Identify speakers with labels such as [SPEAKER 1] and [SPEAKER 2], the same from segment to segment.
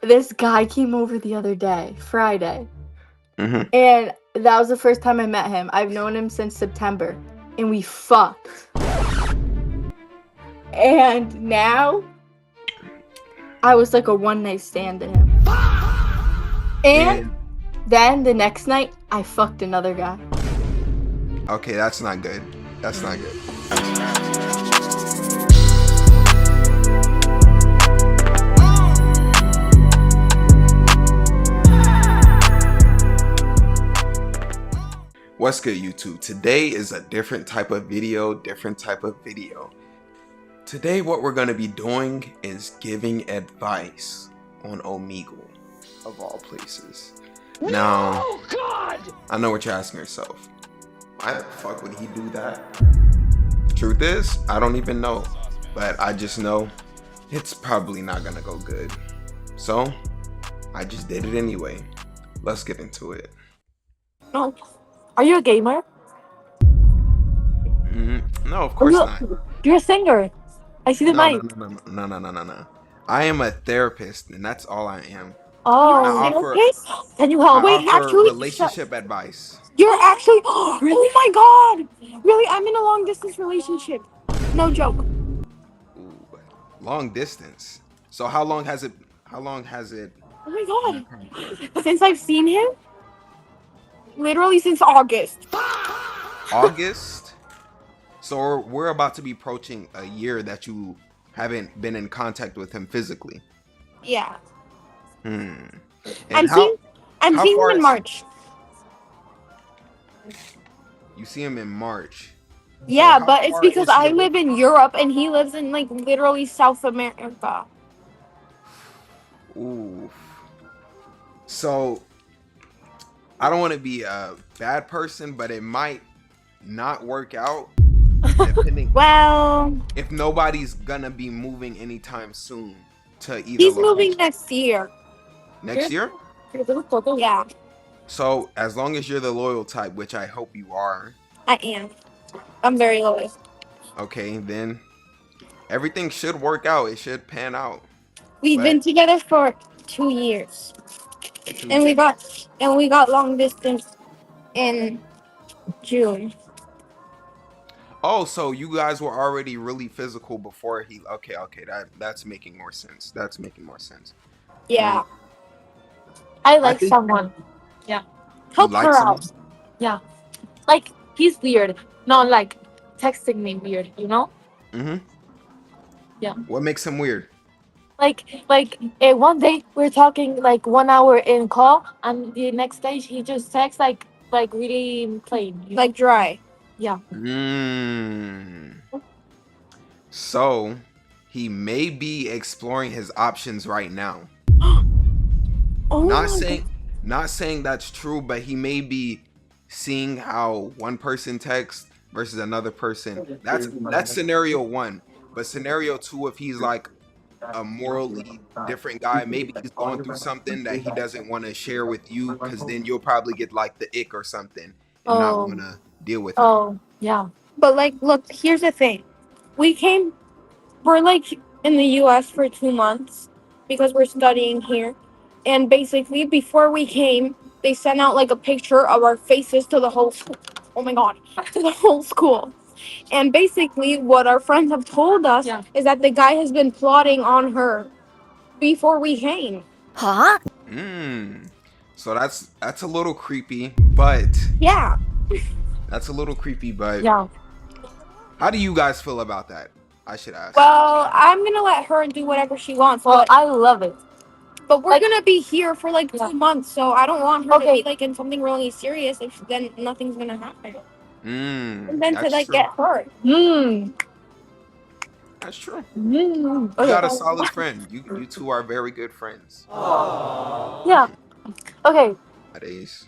[SPEAKER 1] This guy came over the other day, Friday,
[SPEAKER 2] Mm-hmm.
[SPEAKER 1] and that was the first time I met him. I've known him since September, and we fucked. And now, I was like a one-night stand to him. And
[SPEAKER 2] And
[SPEAKER 1] then the next night, I fucked another guy.
[SPEAKER 2] okay, that's not good. That's not good. What's good, YouTube? Today is a different type of video, Today, what we're gonna be doing is giving advice on Omegle, of all places. Now, God! I know what you're asking yourself. Why the fuck would he do that? Truth is, I don't even know, but I just know it's probably not gonna go good. So, I just did it anyway. Let's get into it.
[SPEAKER 3] No. Are you a gamer?
[SPEAKER 2] No, of course not.
[SPEAKER 3] You're a singer. I see the
[SPEAKER 2] No.
[SPEAKER 3] mic.
[SPEAKER 2] I am a therapist, and that's all I am.
[SPEAKER 3] Oh,
[SPEAKER 2] I offer
[SPEAKER 3] can you
[SPEAKER 2] I
[SPEAKER 3] help? Wait,
[SPEAKER 2] offer
[SPEAKER 3] actually,
[SPEAKER 2] relationship advice.
[SPEAKER 3] you're actually. Oh my god! Really, I'm in a long distance relationship. No joke.
[SPEAKER 2] Ooh, long distance. So how long has it? How long has it?
[SPEAKER 3] Oh my god! Since I've seen him, literally since August.
[SPEAKER 2] August. So we're about to be approaching a year that you haven't been in contact with him physically.
[SPEAKER 3] Yeah.
[SPEAKER 2] And
[SPEAKER 3] I'm
[SPEAKER 2] how
[SPEAKER 3] seeing him
[SPEAKER 2] far
[SPEAKER 3] in
[SPEAKER 2] is
[SPEAKER 3] March.
[SPEAKER 2] you see him in March?
[SPEAKER 3] Yeah,
[SPEAKER 2] So how
[SPEAKER 3] but it's
[SPEAKER 2] far
[SPEAKER 3] because
[SPEAKER 2] is he
[SPEAKER 3] I
[SPEAKER 2] away?
[SPEAKER 3] live in Europe and he lives in like literally South America.
[SPEAKER 2] Ooh. So I don't want to be a bad person, but it might not work out depending
[SPEAKER 3] Well,
[SPEAKER 2] if nobody's gonna be moving anytime soon to either
[SPEAKER 3] he's moving
[SPEAKER 2] location.
[SPEAKER 3] next year.
[SPEAKER 2] Next year?
[SPEAKER 3] Yeah,
[SPEAKER 2] So as long as you're the loyal type, which I hope you are,
[SPEAKER 3] I am. I'm very loyal.
[SPEAKER 2] okay, then everything should work out. It should pan out.
[SPEAKER 3] We've
[SPEAKER 2] But
[SPEAKER 3] been together for 2 years,
[SPEAKER 2] 2 years.
[SPEAKER 3] and we got long distance in June.
[SPEAKER 2] Oh, so you guys were already really physical before he. Okay, that's making more sense. That's making more sense.
[SPEAKER 3] Yeah, I
[SPEAKER 2] I
[SPEAKER 3] like
[SPEAKER 2] think
[SPEAKER 3] someone. Yeah,
[SPEAKER 2] you
[SPEAKER 3] help
[SPEAKER 2] like
[SPEAKER 3] her out.
[SPEAKER 2] someone.
[SPEAKER 3] Yeah, like he's weird, not like texting me weird. You know?
[SPEAKER 2] Mm-hmm.
[SPEAKER 3] Yeah.
[SPEAKER 2] What makes him weird?
[SPEAKER 3] One day we're talking like 1 hour in call, and the next day he just texts like really plain, like dry. Yeah.
[SPEAKER 2] Mm. So he may be exploring his options right now.
[SPEAKER 3] Oh
[SPEAKER 2] Not
[SPEAKER 3] my god.
[SPEAKER 2] saying not saying that's true, but he may be seeing how one person texts versus another person. That's scenario one. But scenario two, if he's like a morally different guy, maybe he's going through something that he doesn't want to share with you, because then you'll probably get like the ick or something and not
[SPEAKER 3] Oh.
[SPEAKER 2] want to deal with him.
[SPEAKER 3] Oh. Yeah. But like, look, here's the thing. We came. We're like in the U.S. for 2 months because we're studying here, and basically before we came, they sent out like a picture of our faces to the whole school. Oh my god, to the whole school. And basically, what our friends have told us is that the guy has been plotting on her before we came. Huh?
[SPEAKER 2] Mm. So that's a little creepy, but
[SPEAKER 3] Yeah. Yeah.
[SPEAKER 2] how do you guys feel about that? I should ask.
[SPEAKER 3] Well, I'm gonna let her do whatever she wants. Well, I love it. But we're gonna be here for like 2 months, so I don't want her to be like in something really serious if then nothing's gonna happen. And then to
[SPEAKER 2] That's
[SPEAKER 3] like
[SPEAKER 2] true.
[SPEAKER 3] get hurt.
[SPEAKER 2] That's true. You
[SPEAKER 3] Okay.
[SPEAKER 2] got a solid friend. You two are very good friends.
[SPEAKER 3] Yeah. Okay.
[SPEAKER 2] Nowadays.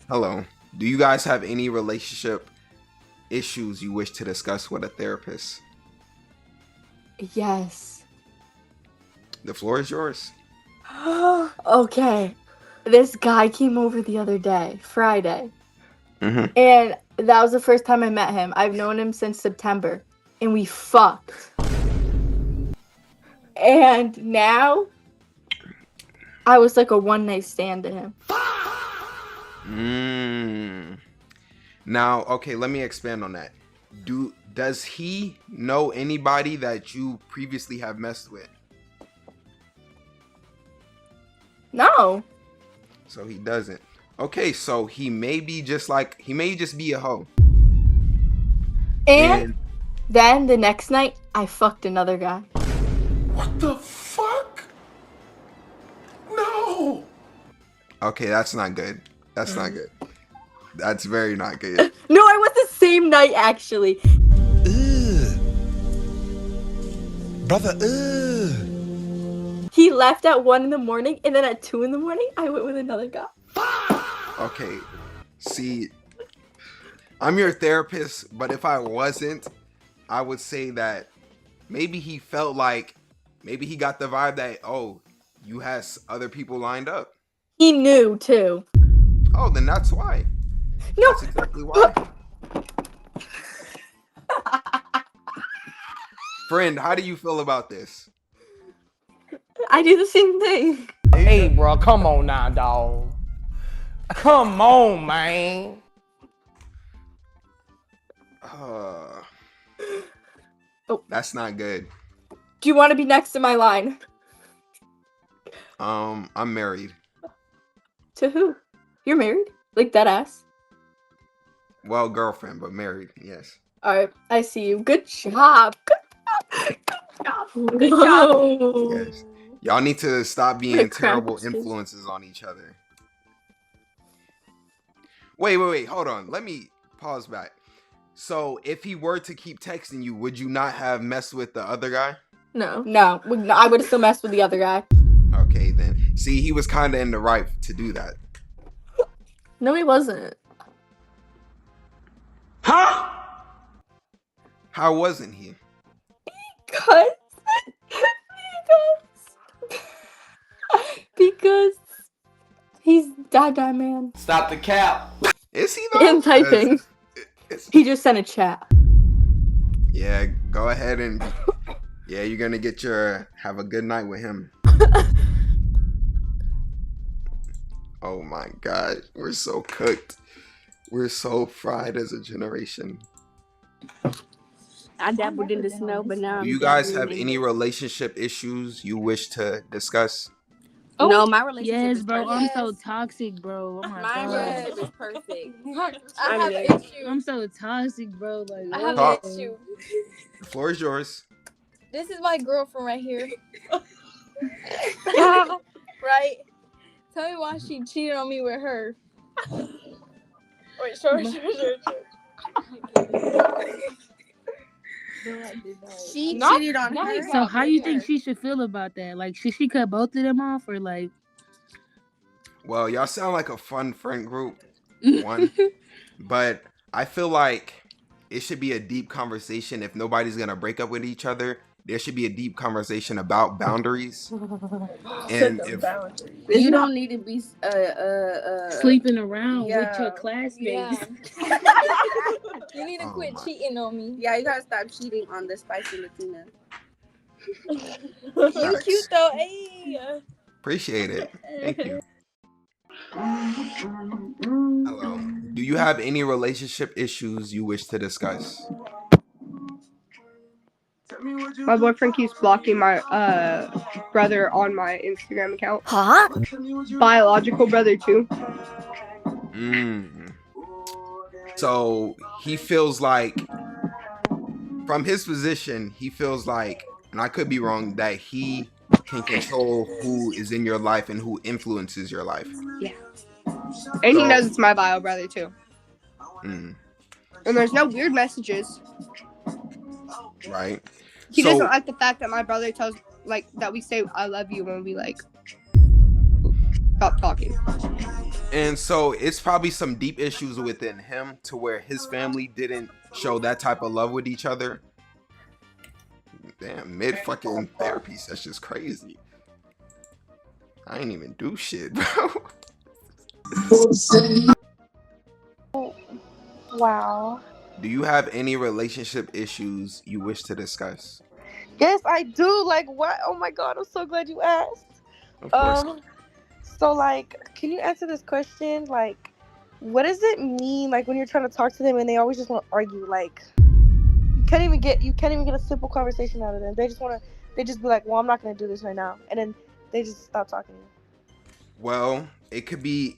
[SPEAKER 2] Hello. Do you guys have any relationship issues you wish to discuss with a therapist?
[SPEAKER 1] Yes.
[SPEAKER 2] The floor is yours.
[SPEAKER 1] Okay. This guy came over the other day, Friday,
[SPEAKER 2] Mm-hmm.
[SPEAKER 1] and that was the first time I met him. I've known him since September, and we fucked. And now I was like a one night stand to him.
[SPEAKER 2] Now, okay, let me expand on that. Does he know anybody that you previously have messed with?
[SPEAKER 1] No.
[SPEAKER 2] So he doesn't. Okay, so he may just be a hoe.
[SPEAKER 1] And then the next night, I fucked another guy.
[SPEAKER 2] What the fuck? No. Okay, that's not good. That's not good. That's very not good.
[SPEAKER 1] No, it was the same night actually.
[SPEAKER 4] Brother,
[SPEAKER 1] He left at 1 a.m, and then at 2 a.m, I went with another guy.
[SPEAKER 2] Okay, see, I'm your therapist, but if I wasn't, I would say that maybe he felt like, maybe he got the vibe that, oh, you had other people lined up.
[SPEAKER 1] He knew too.
[SPEAKER 2] Oh, then that's why.
[SPEAKER 1] No.
[SPEAKER 2] That's exactly why. Friend, how do you feel about this?
[SPEAKER 1] I do the same thing.
[SPEAKER 5] Hey, bro, come on now, dog. Come on, man.
[SPEAKER 2] That's not good.
[SPEAKER 1] Do you want to be next in my line?
[SPEAKER 2] I'm married.
[SPEAKER 1] To who? You're married? Like that ass?
[SPEAKER 2] Well, girlfriend, but married, yes.
[SPEAKER 1] Alright, I see you. Good job. Good job.
[SPEAKER 2] Yes. Y'all need to stop being terrible influences on each other. Wait, hold on. Let me pause back. So, if he were to keep texting you, would you not have messed with the other guy?
[SPEAKER 1] No, I would have still messed with the other guy.
[SPEAKER 2] Okay, then. See, he was kind of in the right to do that.
[SPEAKER 1] No, he wasn't.
[SPEAKER 5] Huh?
[SPEAKER 2] How wasn't he?
[SPEAKER 1] Because he's Dada man.
[SPEAKER 5] Stop the cap.
[SPEAKER 2] Is he though?
[SPEAKER 1] And typing. He just sent a chat.
[SPEAKER 2] Yeah, go ahead and yeah, you're gonna have a good night with him. Oh my god, we're so cooked. We're so fried as a generation.
[SPEAKER 6] I dabbled in the snow, but now.
[SPEAKER 2] Do you guys have any relationship issues you wish to discuss?
[SPEAKER 6] No, my relationship
[SPEAKER 7] Yes,
[SPEAKER 6] is
[SPEAKER 7] bro.
[SPEAKER 6] perfect.
[SPEAKER 7] I'm so toxic, bro. Oh my
[SPEAKER 6] My
[SPEAKER 7] god.
[SPEAKER 6] relationship is perfect.
[SPEAKER 8] I have an issue.
[SPEAKER 7] I'm so toxic, bro. Like,
[SPEAKER 8] I have
[SPEAKER 2] Talk.
[SPEAKER 8] an issue.
[SPEAKER 2] The floor is yours.
[SPEAKER 8] This is my girlfriend right here. Right? Tell me why she cheated on me with her. Wait, sure.
[SPEAKER 6] She cheated on her.
[SPEAKER 7] So how you think she should feel about that? Like, should she cut both of them off, or like?
[SPEAKER 2] Well, y'all sound like a fun friend group. One. But I feel like it should be a deep conversation. If nobody's gonna break up with each other, there should be a deep conversation about boundaries. And if
[SPEAKER 6] You don't need to be
[SPEAKER 7] Sleeping around with your classmates.
[SPEAKER 8] You need to
[SPEAKER 2] Oh
[SPEAKER 8] quit
[SPEAKER 2] my.
[SPEAKER 8] cheating on me.
[SPEAKER 6] Yeah, you gotta stop cheating on the spicy Latina.
[SPEAKER 8] You cute though, hey.
[SPEAKER 2] appreciate it. Thank you. Hello. Do you have any relationship issues you wish to discuss?
[SPEAKER 9] My boyfriend keeps blocking my brother on my Instagram account.
[SPEAKER 1] Huh?
[SPEAKER 9] Biological brother too.
[SPEAKER 2] So he feels like, from his position, he feels like, and I could be wrong, that he can control who is in your life and who influences your life.
[SPEAKER 9] Yeah. And he knows it's my bio brother too.
[SPEAKER 2] Mm,
[SPEAKER 9] And there's no weird messages.
[SPEAKER 2] right.
[SPEAKER 9] He doesn't like the fact that my brother tells that we say I love you when we stop talking.
[SPEAKER 2] And so it's probably some deep issues within him to where his family didn't show that type of love with each other. Damn, mid fucking therapy session's crazy. I ain't even do shit, bro.
[SPEAKER 8] Wow.
[SPEAKER 2] Do you have any relationship issues you wish to discuss?
[SPEAKER 10] Yes, I do. Like, what? Oh my god, I'm so glad you asked.
[SPEAKER 2] Of course.
[SPEAKER 10] So like, can you answer this question? Like, what does it mean? Like when you're trying to talk to them and they always just want to argue. Like, you can't even get a simple conversation out of them. They just be like, well, I'm not gonna do this right now, and then they just stop talking to you.
[SPEAKER 2] Well, it could be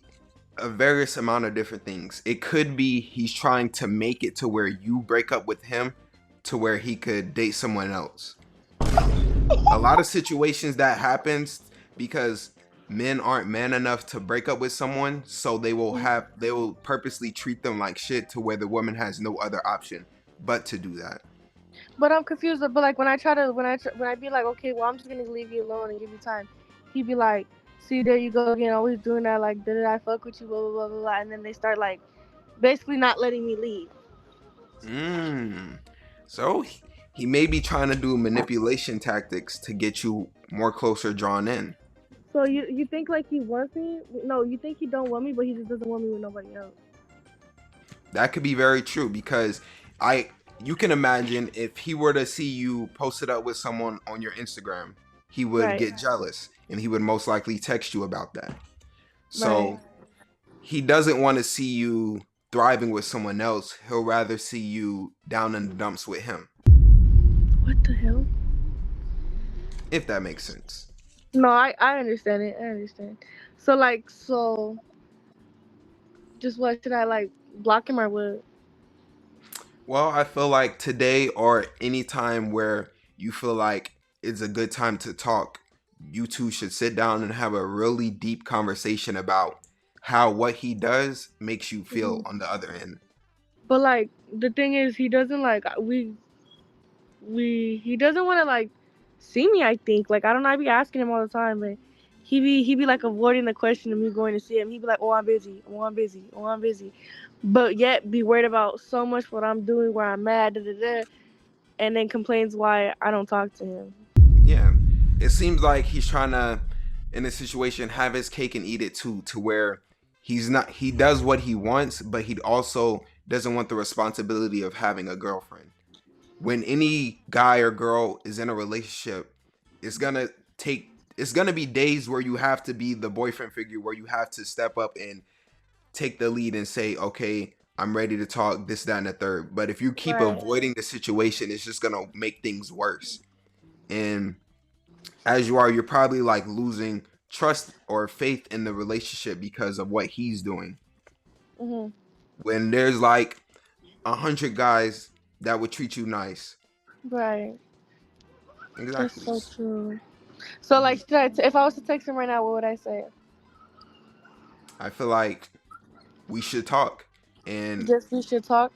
[SPEAKER 2] a various amount of different things. It could be he's trying to make it to where you break up with him to where he could date someone else. A lot of situations that happens because men aren't man enough to break up with someone, so they will purposely treat them like shit to where the woman has no other option but to do that.
[SPEAKER 10] But I'm confused. But like when I be like, okay, well, I'm just gonna leave you alone and give you time. He'd be like, see, there you go again, always doing that. Like, did I fuck with you? Blah blah blah blah blah. And then they start like, basically not letting me leave.
[SPEAKER 2] So he may be trying to do manipulation tactics to get you more closer drawn in.
[SPEAKER 10] So you think like he wants me? No, you think he don't want me, but he just doesn't want me with nobody else.
[SPEAKER 2] That could be very true because you can imagine if he were to see you posted up with someone on your Instagram, he would get jealous and he would most likely text you about that. So he doesn't want to see you thriving with someone else. He'll rather see you down in the dumps with him.
[SPEAKER 10] What the hell?
[SPEAKER 2] If that makes sense.
[SPEAKER 10] No, I understand it. I understand. So just what should I like block him or what?
[SPEAKER 2] Well, I feel like today or any time where you feel like it's a good time to talk, you two should sit down and have a really deep conversation about how what he does makes you feel on the other end.
[SPEAKER 10] But like the thing is, he doesn't like he doesn't want to like see me. I think like I don't know. I be asking him all the time, but he be like avoiding the question of me going to see him. He be like, oh, I'm busy. Oh, I'm busy. Oh, I'm busy. But yet be worried about so much what I'm doing, where I'm mad, da, da, da, and then complains why I don't talk to him.
[SPEAKER 2] Yeah. It seems like he's trying to, in a situation, have his cake and eat it too, to where he does what he wants, but he also doesn't want the responsibility of having a girlfriend. When any guy or girl is in a relationship, it's gonna be days where you have to be the boyfriend figure, where you have to step up and take the lead and say, okay, I'm ready to talk, this, that, and the third. But if you keep avoiding the situation, it's just gonna make things worse. And as you're probably like losing trust or faith in the relationship because of what he's doing. When there's like 100 guys that would treat you nice.
[SPEAKER 10] Right.
[SPEAKER 2] Exactly.
[SPEAKER 10] That's so true. So like, if I was to text him right now, what would I say?
[SPEAKER 2] I feel like we should talk, and
[SPEAKER 10] Just we should talk.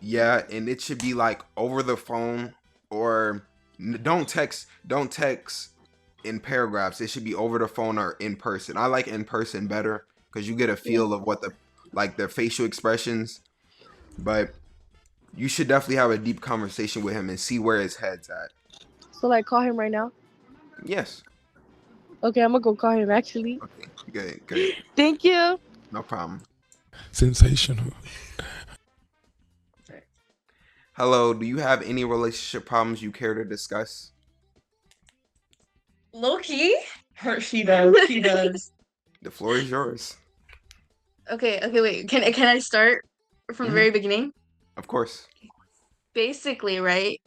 [SPEAKER 2] yeah, and it should be like over the phone, or don't text in paragraphs. It should be over the phone or in person. I like in person better because you get a feel of what their facial expressions. But you should definitely have a deep conversation with him and see where his head's at.
[SPEAKER 10] So like, call him right now.
[SPEAKER 2] Yes.
[SPEAKER 10] Okay, I'm gonna go call him actually.
[SPEAKER 2] Okay, good.
[SPEAKER 10] Thank you.
[SPEAKER 2] No problem.
[SPEAKER 4] Sensational.
[SPEAKER 2] Hello, do you have any relationship problems you care to discuss?
[SPEAKER 11] Low key? She does. She does.
[SPEAKER 2] The floor is yours.
[SPEAKER 11] Okay, wait. Can I start from the very beginning?
[SPEAKER 2] Of course.
[SPEAKER 11] Basically, right?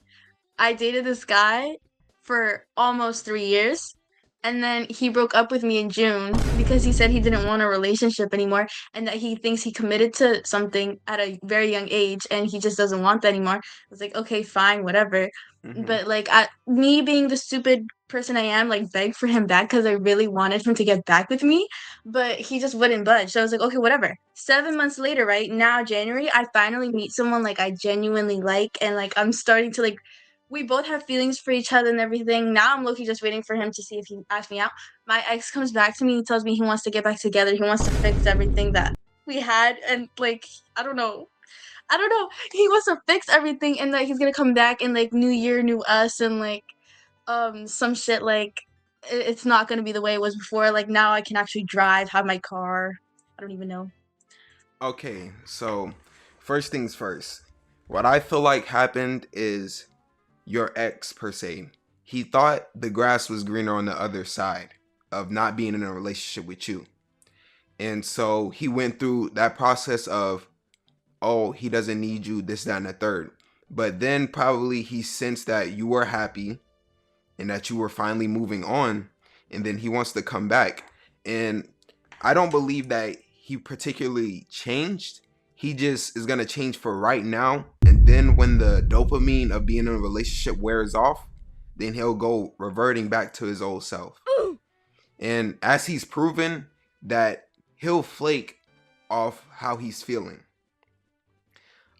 [SPEAKER 11] I dated this guy for almost 3 years. And then he broke up with me in June because he said he didn't want a relationship anymore and that he thinks he committed to something at a very young age and he just doesn't want that anymore. I was like, okay, fine, whatever. But like me being the stupid person I am, like begged for him back because I really wanted him to get back with me, but he just wouldn't budge. So I was like, okay, whatever. 7 months later, right now, January, I finally meet someone like I genuinely like, and like I'm starting to like we both have feelings for each other and everything. Now I'm low-key just waiting for him to see if he asks me out. My ex comes back to me and tells me he wants to get back together. He wants to fix everything that we had. And like, I don't know. He wants to fix everything and like he's gonna come back and like new year, new us and like some shit like it's not gonna be the way it was before. Like now I can actually drive, have my car. I don't even know.
[SPEAKER 2] Okay, so first things first. What I feel like happened is your ex per se, he thought the grass was greener on the other side of not being in a relationship with you. And so he went through that process of, oh, he doesn't need you, this, that, and the third. But then probably he sensed that you were happy and that you were finally moving on. And then he wants to come back. And I don't believe that he particularly changed. He just is going to change for right now. And then when the dopamine of being in a relationship wears off, then he'll go reverting back to his old self. And as he's proven that he'll flake off how he's feeling.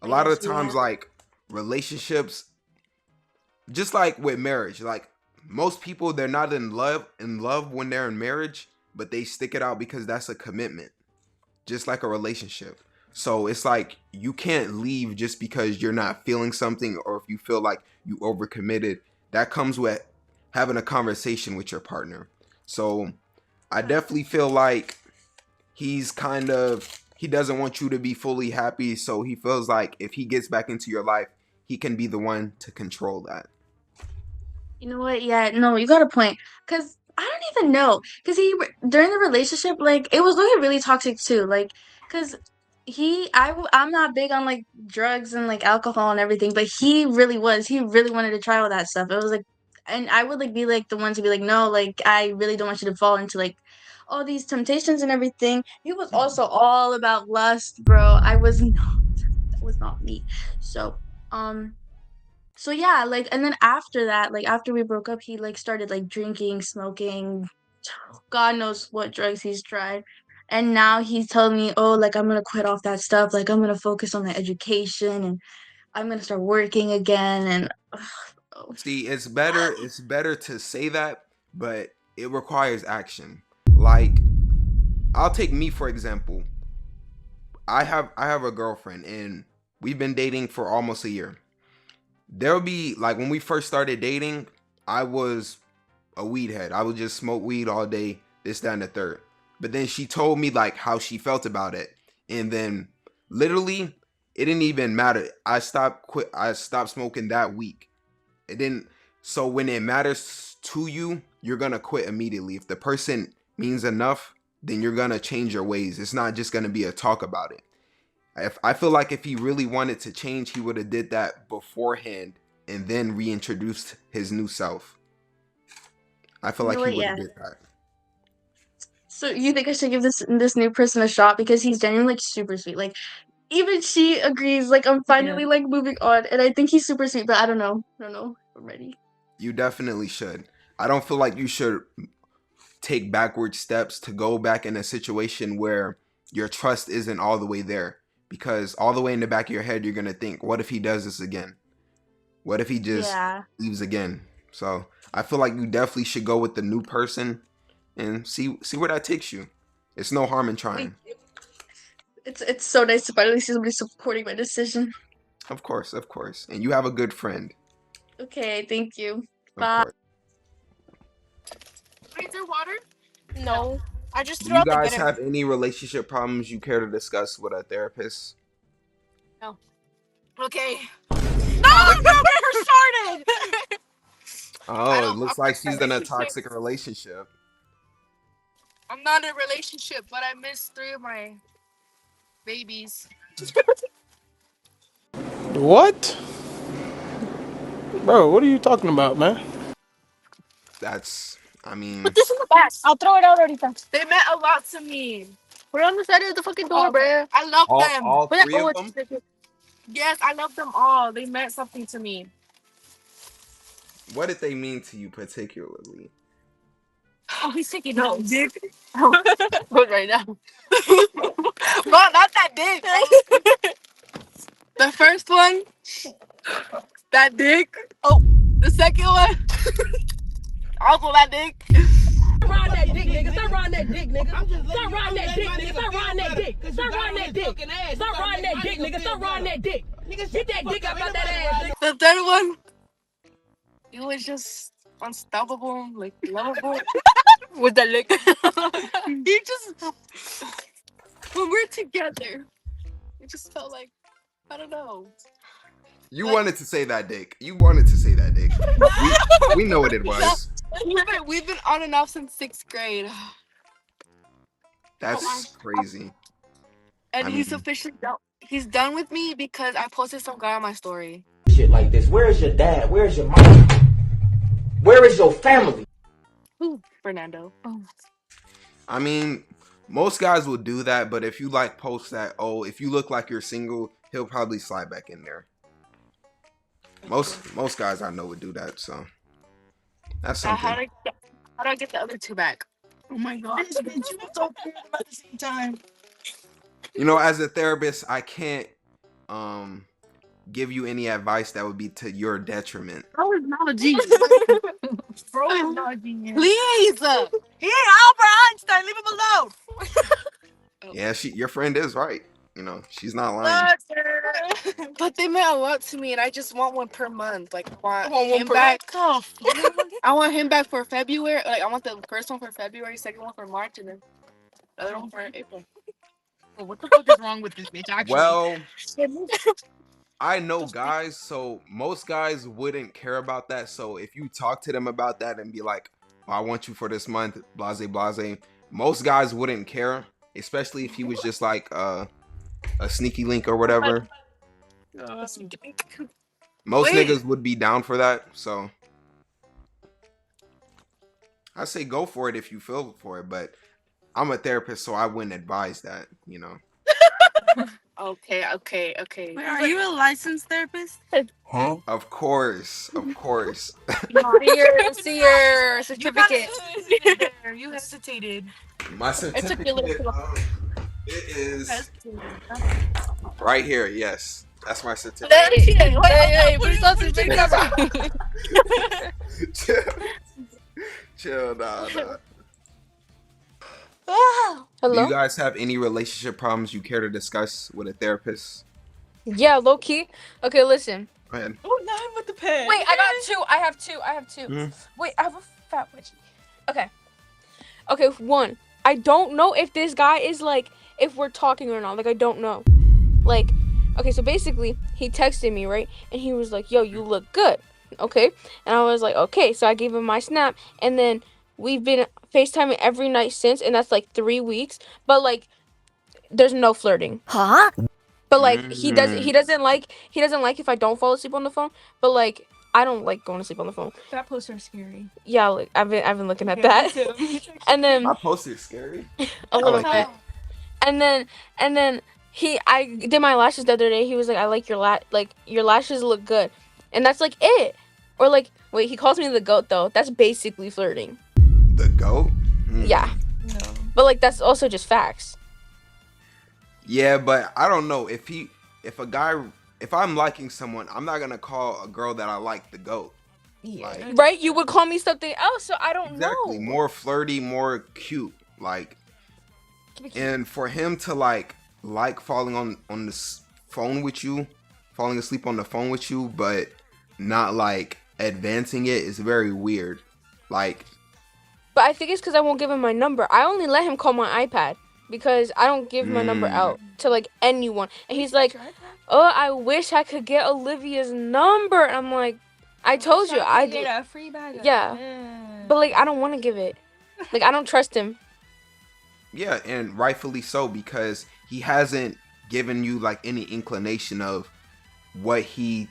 [SPEAKER 2] A lot of the times, like relationships, just like with marriage, like most people, they're not in love when they're in marriage, but they stick it out because that's a commitment, just like a relationship. So it's like you can't leave just because you're not feeling something, or if you feel like you overcommitted. That comes with having a conversation with your partner. So I definitely feel like he doesn't want you to be fully happy, so he feels like if he gets back into your life, he can be the one to control that.
[SPEAKER 11] You know what? Yeah, no, you got a point. Cause I don't even know. Cause during the relationship, like it was looking really toxic too. Like, cause I'm not big on like drugs and like alcohol and everything, but he really was. He really wanted to try all that stuff. It was like, and I would like be like the one to be like, no, like I really don't want you to fall into like all these temptations and everything. He was also all about lust, bro. That was not me. So, um. So yeah, like and then after that, like after we broke up, he like started like drinking, smoking, God knows what drugs he's tried. And now he's telling me, "Oh, like I'm gonna quit off that stuff. Like I'm gonna focus on my education and I'm gonna start working again." And oh.
[SPEAKER 2] See, it's better to say that, but it requires action. Like, I'll take me for example. I have a girlfriend and we've been dating for almost a year. There'll be like when we first started dating, I was a weed head. I would just smoke weed all day, this, that, and the third. But then she told me like how she felt about it. And then literally it didn't even matter. I stopped smoking that week. It didn't. So when it matters to you, you're gonna quit immediately. If the person means enough, then you're gonna change your ways. It's not just gonna be a talk about it. I feel like if he really wanted to change, he would have did that beforehand and then reintroduced his new self. I feel like he would have did that.
[SPEAKER 11] So you think I should give this new person a shot because he's genuinely like super sweet. Like even she agrees. Like I'm finally like moving on, and I think he's super sweet. But I don't know. I'm ready.
[SPEAKER 2] You definitely should. I don't feel like you should take backward steps to go back in a situation where your trust isn't all the way there. Because all the way in the back of your head, you're going to think, what if he does this again? What if he just leaves again? So I feel like you definitely should go with the new person and see where that takes you. It's no harm in trying.
[SPEAKER 11] It's so nice to finally see somebody supporting my decision.
[SPEAKER 2] Of course. And you have a good friend.
[SPEAKER 11] Okay, thank you.
[SPEAKER 2] Bye.
[SPEAKER 3] Is there water? No. I just
[SPEAKER 2] Do
[SPEAKER 3] threw
[SPEAKER 2] you
[SPEAKER 3] out the
[SPEAKER 2] guys
[SPEAKER 3] bitter.
[SPEAKER 2] have any relationship problems you care to discuss with a therapist?
[SPEAKER 3] No. Okay. No, get her started.
[SPEAKER 2] Oh, it looks like she's in a toxic relationship.
[SPEAKER 3] I'm not in a relationship, but I missed 3 of my babies.
[SPEAKER 5] What? Bro, what are you talking about, man?
[SPEAKER 2] I mean...
[SPEAKER 3] But this is the best. I'll throw it out already. They meant a lot to me. We're on the side of the fucking door, bro. I love them.
[SPEAKER 2] All 3 of them?
[SPEAKER 3] Yes, I love them all. They meant something to me.
[SPEAKER 2] What did they mean to you particularly?
[SPEAKER 3] Oh, he's taking notes. Dick. Good right now. Well, not that dick. The first one, that dick. Oh, the second one, also that dick.
[SPEAKER 12] Stop riding that dick, nigga. Stop riding that dick, nigga. Stop riding that dick, nigga. Stop riding that dick. Stop riding that dick. Stop riding that dick, nigga. Stop riding that dick. Nigga, get that dick out that ass.
[SPEAKER 3] The third one, it was just unstoppable, like lovable. With the lick. He just, when we're together, it just felt like, I don't know.
[SPEAKER 2] You wanted to say that, Dick. You wanted to say that, Dick. We know what it was.
[SPEAKER 1] We've been on and off since 6th grade.
[SPEAKER 2] That's crazy.
[SPEAKER 1] And he's officially done. He's done with me because I posted some guy on my story.
[SPEAKER 12] Shit like this. Where is your dad? Where is your mom? Where is your family?
[SPEAKER 1] Who? Fernando. Oh.
[SPEAKER 2] I mean, most guys will do that, but if you like post that, oh, if you look like you're single, he'll probably slide back in there. Most guys I know would do that, so that's something.
[SPEAKER 1] How do I get the other 2 back? Oh my god.
[SPEAKER 12] At the same time.
[SPEAKER 2] You know, as a therapist, I can't give you any advice that would be to your detriment.
[SPEAKER 1] Bro is not a genius. Bro is not a genius. Please.
[SPEAKER 12] He ain't Albert Einstein. Leave him alone.
[SPEAKER 2] Yeah, your friend is right. You know, she's not lying.
[SPEAKER 1] But they meant a lot to me, and I just want one per month. Like, I want him back. I want him back for February. Like, I want the first one for February, second one for March, and then the other one for April.
[SPEAKER 12] Well, what the fuck is wrong with this bitch? Actually,
[SPEAKER 2] Well, I know guys, so most guys wouldn't care about that. So if you talk to them about that and be like, oh, I want you for this month, blase, blase, most guys wouldn't care, especially if he was just like a sneaky link or whatever. Most niggas would be down for that, so I say go for it if you feel for it, but I'm a therapist, so I wouldn't advise that, you know.
[SPEAKER 1] Okay.
[SPEAKER 6] Wait, are you a licensed therapist?
[SPEAKER 4] Huh?
[SPEAKER 2] Of course.
[SPEAKER 1] See your certificate.
[SPEAKER 6] You hesitated.
[SPEAKER 2] My certificate, it is right here. Yes, that's my certificate.
[SPEAKER 1] Hey, please don't say big number.
[SPEAKER 2] Chill, nah.
[SPEAKER 3] Hello?
[SPEAKER 2] Do you guys have any relationship problems you care to discuss with a therapist?
[SPEAKER 3] Yeah, low key. Okay, listen.
[SPEAKER 2] Go ahead.
[SPEAKER 10] Oh, not him with the pen.
[SPEAKER 3] Wait, I got 2. I have 2. Wait, I have a fat wedgie. Okay, 1. I don't know if this guy is like, if we're talking or not. Like, I don't know. Like, okay, so basically, he texted me, right? And he was like, yo, you look good. Okay? And I was like, okay. So I gave him my snap. And then we've been FaceTiming every night since. And that's like 3 weeks. But, like, there's no flirting. Huh? But, like, he doesn't like if I don't fall asleep on the phone. But, like, I don't like going to sleep on the phone.
[SPEAKER 8] That poster is scary.
[SPEAKER 3] Yeah, like, I've been looking at that. And then
[SPEAKER 2] My poster is scary.
[SPEAKER 3] a little
[SPEAKER 2] like
[SPEAKER 3] bit. And then I did my lashes the other day. He was like, I like your lashes look good. And that's like it. Or like, wait, he calls me the goat though. That's basically flirting.
[SPEAKER 2] The goat?
[SPEAKER 3] Yeah.
[SPEAKER 8] No.
[SPEAKER 3] But like, that's also just facts.
[SPEAKER 2] Yeah, but I don't know if I'm liking someone, I'm not gonna call a girl that I like the goat.
[SPEAKER 8] Yeah.
[SPEAKER 2] Like,
[SPEAKER 3] Right? You would call me something else, so I don't
[SPEAKER 2] exactly.
[SPEAKER 3] know.
[SPEAKER 2] More flirty, more cute. Like, and for him to like falling on this phone with you, falling asleep on the phone with you, but not like advancing it is very weird. Like,
[SPEAKER 3] But I think it's because I won't give him my number. I only let him call my iPad because I don't give my number out to like anyone. And he's like, oh, I wish I could get Olivia's number. And I'm like, I told you I did.
[SPEAKER 8] Get a free bag.
[SPEAKER 3] Yeah. But like, I don't want to give it. Like, I don't trust him.
[SPEAKER 2] yeah, and rightfully so, because he hasn't given you like any inclination of what he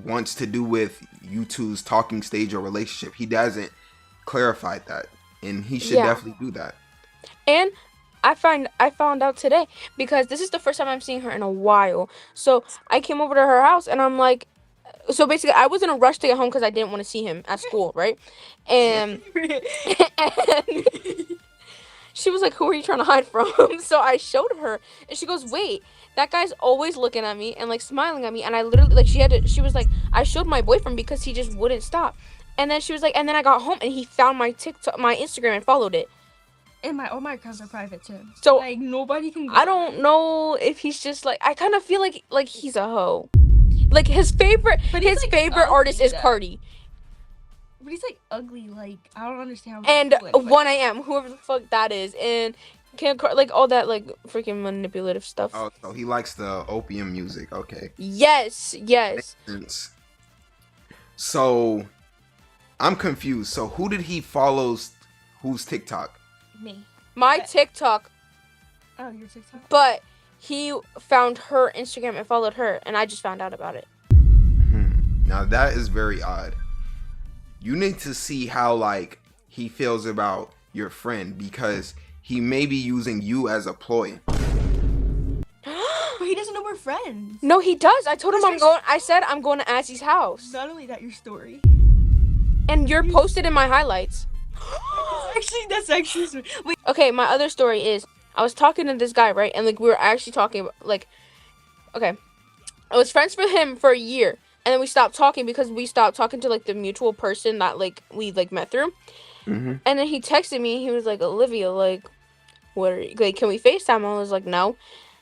[SPEAKER 2] wants to do with you two's talking stage or relationship. He hasn't clarified that, and he should definitely do that.
[SPEAKER 3] And I found out today because this is the first time I'm seeing her in a while. So I came over to her house and I'm like, so basically I was in a rush to get home because I didn't want to see him at school, right? And she was like, who are you trying to hide from? So I showed her and she goes, wait, that guy's always looking at me and like smiling at me. And I literally like, she was like, I showed my boyfriend because he just wouldn't stop. And then she was like, and then I got home and he found my Instagram and followed it.
[SPEAKER 8] And all my accounts are private too.
[SPEAKER 3] So
[SPEAKER 8] like nobody can go.
[SPEAKER 3] I don't know if he's just like, I kind of feel like he's a hoe. Like his favorite artist is Cardi.
[SPEAKER 8] But he's like ugly. Like I don't understand.
[SPEAKER 3] And 1AM, whoever the fuck that is, and like all that like freaking manipulative stuff.
[SPEAKER 2] Oh, so he likes the opium music. Okay.
[SPEAKER 3] Yes.
[SPEAKER 2] Makes sense. So I'm confused. So who did he follows? Whose TikTok?
[SPEAKER 8] Me.
[SPEAKER 3] My TikTok.
[SPEAKER 8] Oh, your TikTok.
[SPEAKER 3] But he found her Instagram and followed her, and I just found out about it.
[SPEAKER 2] Now that is very odd. You need to see how like he feels about your friend, because he may be using you as a ploy.
[SPEAKER 8] But he doesn't know we're friends.
[SPEAKER 3] No, he does. I told him I said I'm going to Azzy's house.
[SPEAKER 8] Not only that, your story.
[SPEAKER 3] And you're posted in my highlights.
[SPEAKER 8] That's actually sweet. Wait.
[SPEAKER 3] Okay, my other story is I was talking to this guy, right? And like we were actually talking about, like, okay, I was friends with him for a year, and then we stopped talking because we stopped talking to like the mutual person that like we like met through. And then he texted me. He was like, Olivia, like, what are you, like, can we FaceTime? I was like, no,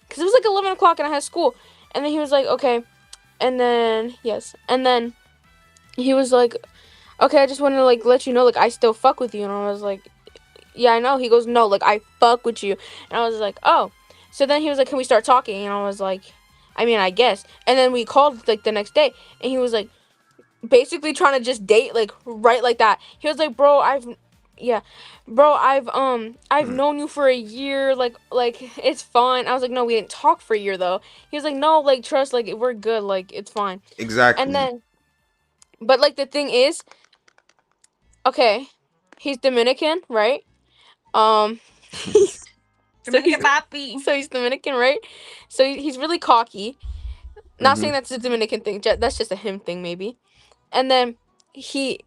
[SPEAKER 3] because it was like 11 o'clock and I had school. And then he was like, okay. And then yes, and then he was like, okay, I just want to like let you know, like, I still fuck with you. And I was like, yeah, I know. He goes, no, like, I fuck with you. And I was like, oh. So then he was like, can we start talking? And I was like, I mean, I guess. And then we called like the next day, and he was like, basically trying to just date, like, right like that. He was like, bro, I've known you for a year, like it's fine. I was like, no, we didn't talk for a year though. He was like, no, like, trust, like, we're good, like, it's fine.
[SPEAKER 2] Exactly.
[SPEAKER 3] And then, but like the thing is, okay, he's Dominican, right?
[SPEAKER 8] Dominican papi.
[SPEAKER 3] So he's Dominican, right? So he's really cocky. Not saying that's a Dominican thing. That's just a him thing, maybe. And then he's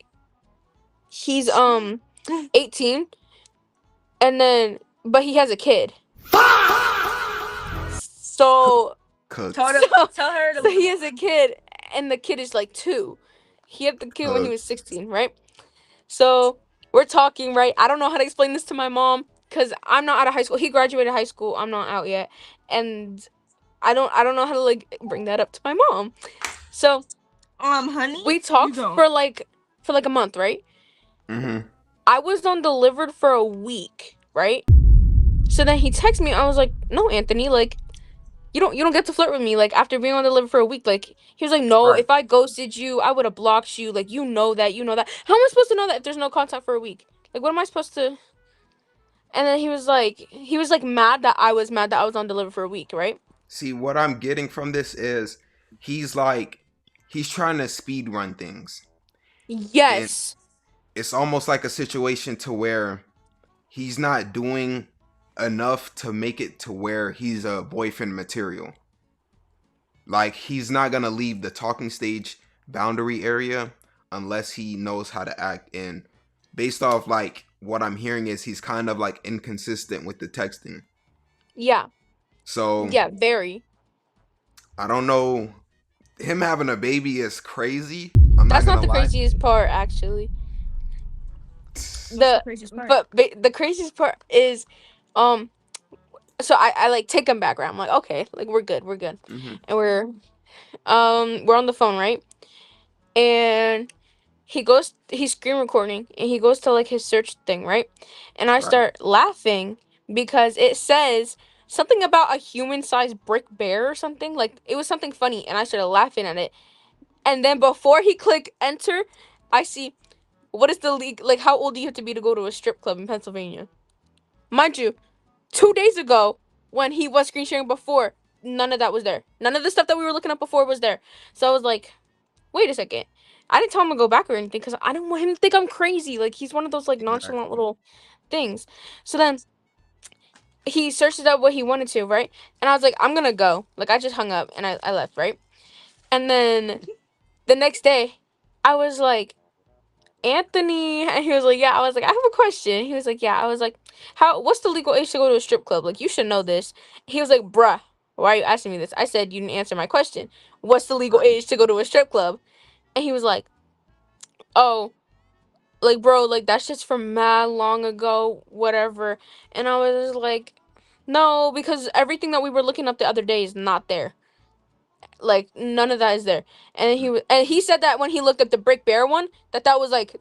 [SPEAKER 3] 18, and then but he has a kid. So
[SPEAKER 8] Tell her to
[SPEAKER 3] so he has a kid, and the kid is like 2. He had the kid when he was 16, right? So we're talking, right? I don't know how to explain this to my mom because I'm not out of high school. He graduated high school. I'm not out yet, and I don't know how to like bring that up to my mom. So
[SPEAKER 8] honey,
[SPEAKER 3] we talked for like a month, right? I was on delivered for a week, right? So then he texted me. I was like, no, Anthony, like, you don't get to flirt with me, like, after being on delivered for a week. Like, he was like, no, if I ghosted you, I would have blocked you. Like, you know that. How am I supposed to know that if there's no contact for a week? Like, what am I supposed to? And then he was like mad that I was on delivered for a week, right?
[SPEAKER 2] See, what I'm getting from this is he's trying to speed run things.
[SPEAKER 3] Yes.
[SPEAKER 2] And it's almost like a situation to where he's not doing enough to make it to where he's a boyfriend material. Like, he's not gonna leave the talking stage boundary area unless he knows how to act. And based off like what I'm hearing is he's kind of like inconsistent with the texting.
[SPEAKER 3] Yeah.
[SPEAKER 2] So
[SPEAKER 3] yeah, very.
[SPEAKER 2] I don't know. Him having a baby is crazy.
[SPEAKER 3] That's not the craziest part, actually. The craziest part is, so I like take him back. I'm like, okay, like, we're good, and we're on the phone, right? And he's screen recording, and he goes to like his search thing, right? And I start laughing because it says something about a human-sized brick bear or something. Like, it was something funny, and I started laughing at it. And then before he clicked enter, I see, what is the league, like, how old do you have to be to go to a strip club in Pennsylvania? Mind you, 2 days ago, when he was screen sharing before, none of that was there. None of the stuff that we were looking up before was there. So I was like, wait a second. I didn't tell him to go back or anything because I didn't want him to think I'm crazy. Like, he's one of those like nonchalant little things. So then he searched up what he wanted to, right? And I was like, I'm gonna go. Like, I just hung up and I left, right? And then the next day, I was like, Anthony, and he was like, yeah. I was like, I have a question. He was like, yeah. I was like, what's the legal age to go to a strip club? Like, you should know this. He was like, bruh, why are you asking me this? I said, you didn't answer my question. What's the legal age to go to a strip club? And he was like, oh, like, bro, like, that's just from mad long ago, whatever. And I was like, no, because everything that we were looking up the other day is not there. Like, none of that is there. And he said that when he looked up the brick bear one, that was like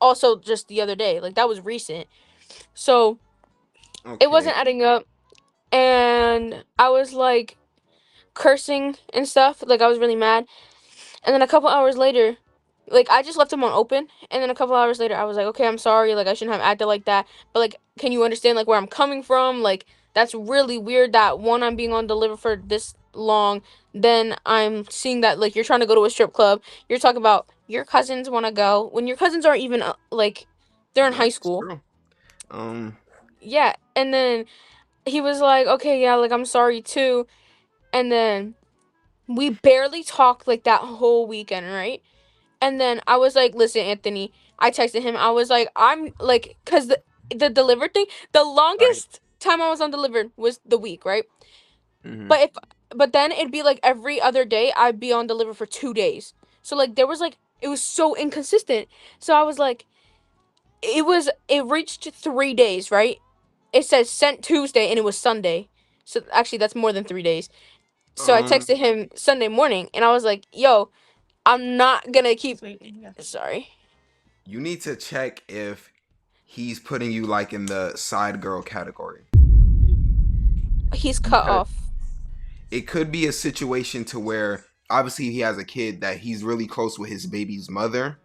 [SPEAKER 3] also just the other day. Like, that was recent. So It
[SPEAKER 2] Okay.
[SPEAKER 3] wasn't adding up, and I was like cursing and stuff. Like I was really mad. And then a couple hours later, like I just left him on open. And then a couple hours later, I was like, okay, I'm sorry. Like I shouldn't have acted like that. But like, can you understand like where I'm coming from? Like that's really weird that one, I'm being on deliver for this long. Then I'm seeing that like you're trying to go to a strip club. You're talking about your cousins want to go when your cousins aren't even like they're in high
[SPEAKER 2] That's
[SPEAKER 3] school.
[SPEAKER 2] true.
[SPEAKER 3] Yeah. And then he was like, okay, yeah, like I'm sorry too. And then we barely talked like that whole weekend, right? And then I was like, listen, Anthony, I texted him. I was like, I'm like, because the delivered thing, the
[SPEAKER 2] Right.
[SPEAKER 3] longest time I was on delivered was the week, right?
[SPEAKER 2] Mm-hmm.
[SPEAKER 3] But then it'd be like every other day I'd be on delivered for 2 days. So like there was like, it was so inconsistent. So I was like, it reached 3 days, right? It says sent Tuesday and it was Sunday. So actually that's more than 3 days. So I
[SPEAKER 2] Um,
[SPEAKER 3] texted him Sunday morning and I was like, yo, I'm not gonna keep. Sorry.
[SPEAKER 2] you need to check if he's putting you like in the side girl category.
[SPEAKER 3] He's cut
[SPEAKER 2] Because
[SPEAKER 3] off.
[SPEAKER 2] it could be a situation to where obviously he has a kid that he's really close with his baby's mother.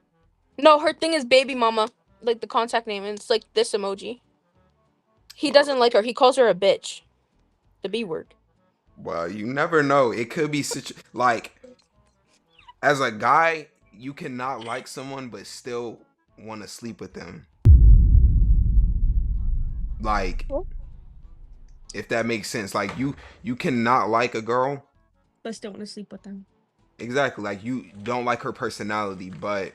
[SPEAKER 3] No, her thing is baby mama, like the contact name, and it's like this emoji. He doesn't like her. He calls her a bitch. The B word.
[SPEAKER 2] Well, you never know. It could be like as a guy, you cannot like someone but still want to sleep with them. Like if that makes sense. Like you cannot like a girl
[SPEAKER 10] But still want to sleep with them.
[SPEAKER 2] exactly. Like you don't like her personality, but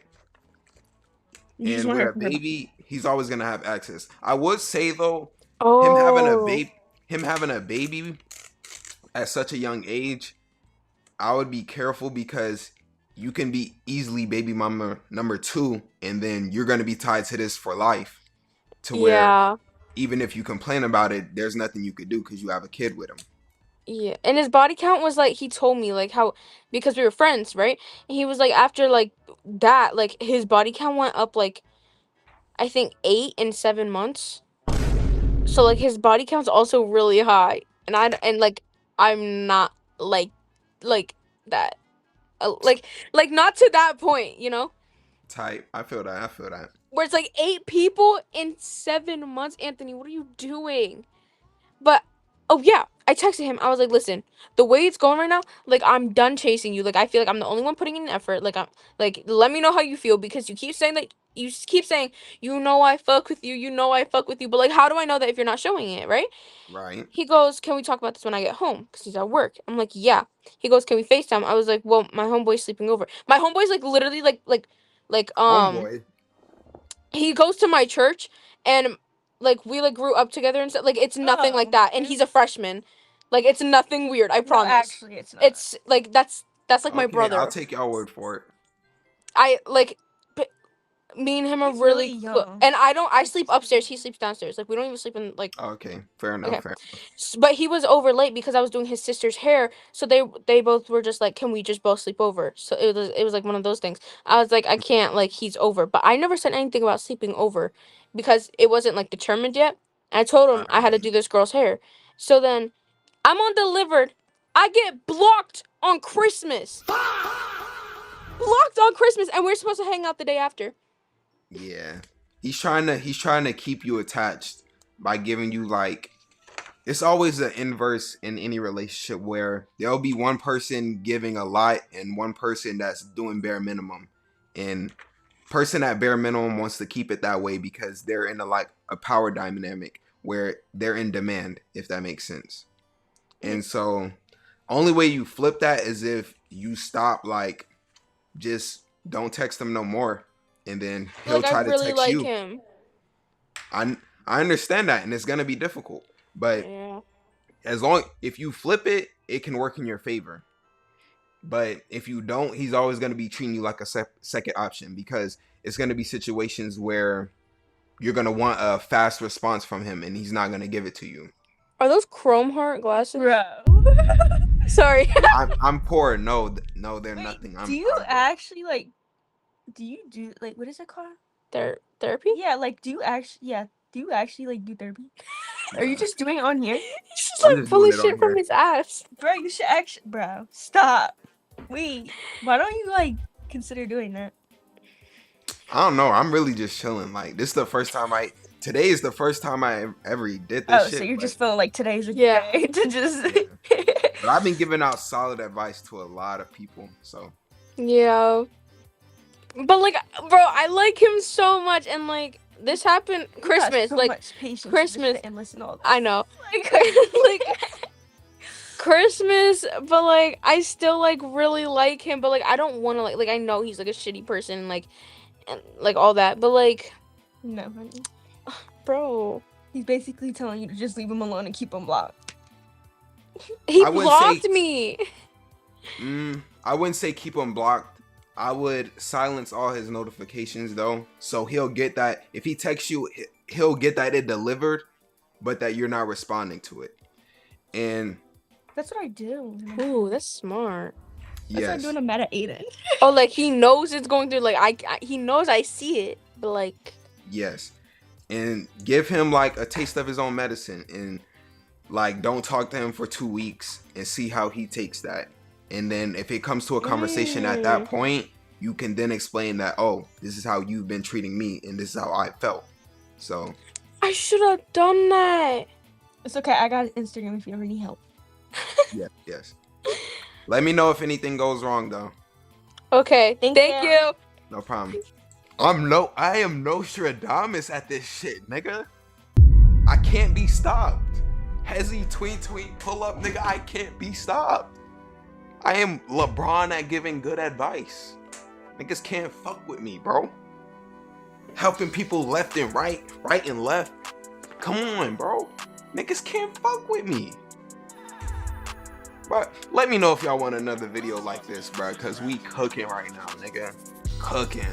[SPEAKER 10] You just
[SPEAKER 2] and
[SPEAKER 10] want
[SPEAKER 2] with
[SPEAKER 10] her
[SPEAKER 2] a
[SPEAKER 10] for her.
[SPEAKER 2] baby, he's always gonna have access. I would say though,
[SPEAKER 3] Oh.
[SPEAKER 2] him having a baby at such a young age, I would be careful because you can be easily baby mama number 2, and then you're gonna be tied to this for life. To where
[SPEAKER 3] Yeah.
[SPEAKER 2] even if you complain about it, there's nothing you could do because you have a kid with him.
[SPEAKER 3] Yeah. And his body count was like he told me like how because we were friends, right? And he was like after like that, like his body count went up like I think 8 in 7 months. So like his body count's also really high, and like I'm not like that, like not to that point, you know,
[SPEAKER 2] Type. I feel that. I feel that.
[SPEAKER 3] where it's like 8 people in 7 months. Anthony, what are you doing? But oh yeah, I texted him. I was like, listen, the way it's going right now, like I'm done chasing you. Like I feel like I'm the only one putting in effort. Like I'm like, let me know how you feel because you keep saying that you keep saying you know I fuck with you, you know I fuck with you. But like, how do I know that if you're not showing it, right?
[SPEAKER 2] Right.
[SPEAKER 3] He goes, can we talk about this when I get home? Because he's at work. I'm like, yeah. He goes, can we FaceTime? I was like, well, my homeboy's sleeping over. My homeboy's like literally like
[SPEAKER 2] Homeboy.
[SPEAKER 3] he goes to my church and like we like grew up together and stuff. Like it's nothing like that. And he's a freshman. Like it's nothing weird, I promise.
[SPEAKER 6] Actually, it's not.
[SPEAKER 3] It's like that's like my
[SPEAKER 2] Okay, I'll
[SPEAKER 3] brother.
[SPEAKER 2] take your word for it.
[SPEAKER 3] I like me and him are
[SPEAKER 6] He's
[SPEAKER 3] really
[SPEAKER 6] really
[SPEAKER 3] close.
[SPEAKER 6] young.
[SPEAKER 3] And I sleep upstairs, he sleeps downstairs. Like we don't even sleep in like
[SPEAKER 2] Okay, fair enough.
[SPEAKER 3] okay.
[SPEAKER 2] Fair.
[SPEAKER 3] But he was over late because I was doing his sister's hair. So they both were just like, can we just both sleep over? So it was like one of those things. I was like, I can't, like he's over. But I never said anything about sleeping over because it wasn't like determined yet. And I told him I had to do this girl's hair. So then I'm on delivered. I get blocked on Christmas. Blocked on Christmas, and we're supposed to hang out the day after.
[SPEAKER 2] Yeah, he's trying to keep you attached by giving you like. It's always the inverse in any relationship where there'll be one person giving a lot and one person that's doing bare minimum, and person at bare minimum wants to keep it that way because they're in a power dynamic where they're in demand, if that makes sense. And so only way you flip that is if you stop, like just don't text him no more, and then he'll
[SPEAKER 3] Like I
[SPEAKER 2] try to
[SPEAKER 3] really
[SPEAKER 2] text
[SPEAKER 3] like
[SPEAKER 2] you.
[SPEAKER 3] him.
[SPEAKER 2] I understand that, and it's gonna be difficult, but
[SPEAKER 3] Yeah.
[SPEAKER 2] if you flip it, it can work in your favor. But if you don't, he's always gonna be treating you like a second option because it's gonna be situations where you're gonna want a fast response from him, and he's not gonna give it to you.
[SPEAKER 3] Are those chrome heart glasses?
[SPEAKER 6] Bro.
[SPEAKER 3] Sorry.
[SPEAKER 2] I'm poor. No, they're nothing.
[SPEAKER 6] Do you actually like? Do you do like what is it called?
[SPEAKER 3] Therapy?
[SPEAKER 6] Yeah, like do you actually like do therapy? Are you just doing it on here?
[SPEAKER 3] He's just
[SPEAKER 2] I'm
[SPEAKER 3] like
[SPEAKER 2] just
[SPEAKER 3] pulling
[SPEAKER 2] doing it on
[SPEAKER 3] shit from
[SPEAKER 2] here.
[SPEAKER 3] his ass.
[SPEAKER 6] Bro, you should actually, bro, stop. Wait, why don't you like consider doing that?
[SPEAKER 2] I don't know. I'm really just chilling. Like this is the first time today is the first time I ever did this
[SPEAKER 6] Oh,
[SPEAKER 2] shit.
[SPEAKER 6] so you're
[SPEAKER 2] but,
[SPEAKER 6] just feeling like today's a
[SPEAKER 3] Yeah.
[SPEAKER 6] day to just.
[SPEAKER 2] yeah. But I've been giving out solid advice to a lot of people. So
[SPEAKER 3] Yeah. But like, bro, I like him so much, and like this happened
[SPEAKER 6] You got
[SPEAKER 3] Christmas,
[SPEAKER 6] so
[SPEAKER 3] like
[SPEAKER 6] much patience to
[SPEAKER 3] Christmas.
[SPEAKER 6] just sit and listen to all this.
[SPEAKER 3] I know,
[SPEAKER 6] Like,
[SPEAKER 3] like Christmas, but like I still like really like him, but like I don't want to like I know he's like a shitty person, and like all that, but like,
[SPEAKER 6] no, honey.
[SPEAKER 3] bro,
[SPEAKER 6] He's basically telling you to just leave him alone and keep him blocked.
[SPEAKER 3] he
[SPEAKER 2] I wouldn't
[SPEAKER 3] blocked
[SPEAKER 2] say-
[SPEAKER 3] me.
[SPEAKER 2] I wouldn't say keep him blocked. I would silence all his notifications though, so he'll get that. If he texts you, he'll get that it delivered, but that you're not responding to it. And
[SPEAKER 6] That's what I do.
[SPEAKER 3] Ooh, that's smart.
[SPEAKER 6] That's what I'm
[SPEAKER 2] yes,
[SPEAKER 6] doing. I'm mad at Aiden.
[SPEAKER 3] Oh, like he knows it's going through. Like he knows I see it, but like.
[SPEAKER 2] yes, and give him like a taste of his own medicine, and like don't talk to him for 2 weeks and see how he takes that. And then if it comes to a conversation at that point, you can then explain that, oh, this is how you've been treating me and this is how I felt. So
[SPEAKER 3] I should have done that.
[SPEAKER 6] It's okay. I got Instagram if you ever need help.
[SPEAKER 2] yes. Let me know if anything goes wrong though.
[SPEAKER 3] Okay, thank you.
[SPEAKER 2] No problem. I am Nostradamus at this shit, nigga. I can't be stopped. Hezzy tweet, pull up, nigga. I can't be stopped. I am LeBron at giving good advice. Niggas can't fuck with me, bro. Helping people left and right and left. Come on, bro. Niggas can't fuck with me. But let me know if y'all want another video like this, bro, because we cooking right now, nigga. Cooking.